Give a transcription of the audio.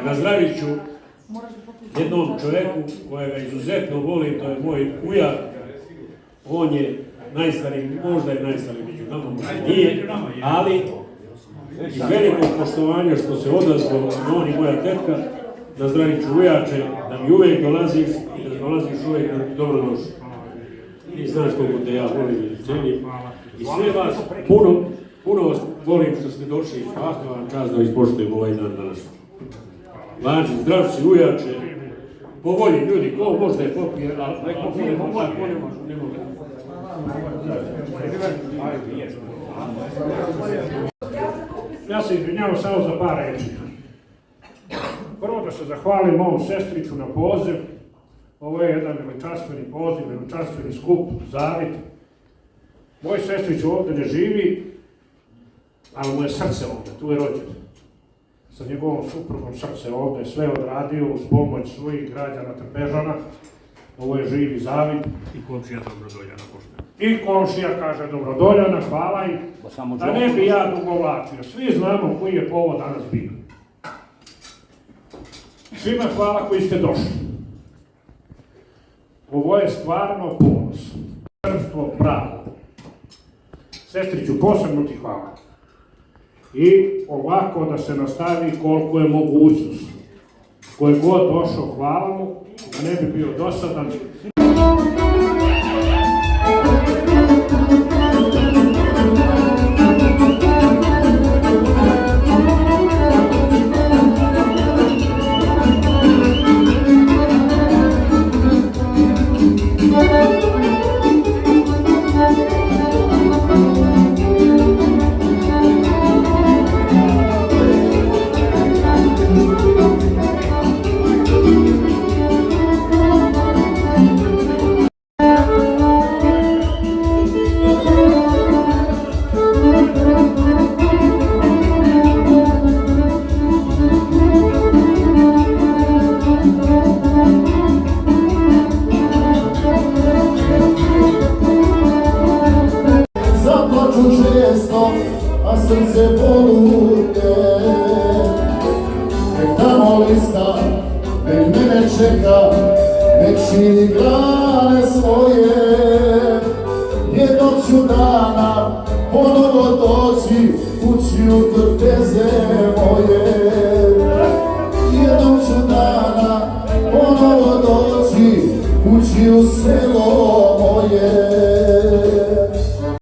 nazdravit ću jednom čovjeku kojega izuzetno volim, to je moj ujak. On je najstariji, možda je najstariji među nama, možda nije, ali iz velikog poštovanja što se odazvao on i moja tetka, nazdravit ću ujače, da mi uvijek dolaziš i da dolaziš uvijek dobrodošao. Ti znaš koliko te ja volim i cijenim. I sve vas puno vas volim što ste došli. Svaka vam čast da ispoštujem ovaj dan danas. Važi, zdrav si ujače. Po volji ljudi, ko možda je popije, ali neko ne može. Ja se izvinjavam samo za par reči. Prvo da se zahvalim mom sestriću na poziv. Ovo je jedan veličanstveni poziv, veličanstveni skup, zavit. Moj sestrić ovdje ne živi, ali mu je srce ovdje, tu je rođen. Sa njegovom suprugom srce ovdje, sve odradio uz pomoć svojih građana Trpežana. Ovo je živi zavit. I komšija Dobrodoljana pošto. I komšija kaže Dobrodoljana, hvala im. Da ne bi ja dugo vlačio. Svi znamo koji je povod danas bio. Svima hvala koji ste došli. Ovo je stvarno ponos. Srpstvo pravo. Sestriću, posebno ti hvala. I ovako da se nastavi koliko je mogućnost. Ko je god došao, hvala mu, da ne bi bio dosadan. Često, a srce polute. Nek tamo lista, nek mene čeka, nek širi grane svoje. Jednog ću dana ponovo doći kući u Trpeze moje. Jednog ću dana ponovo doći kući u selo moje.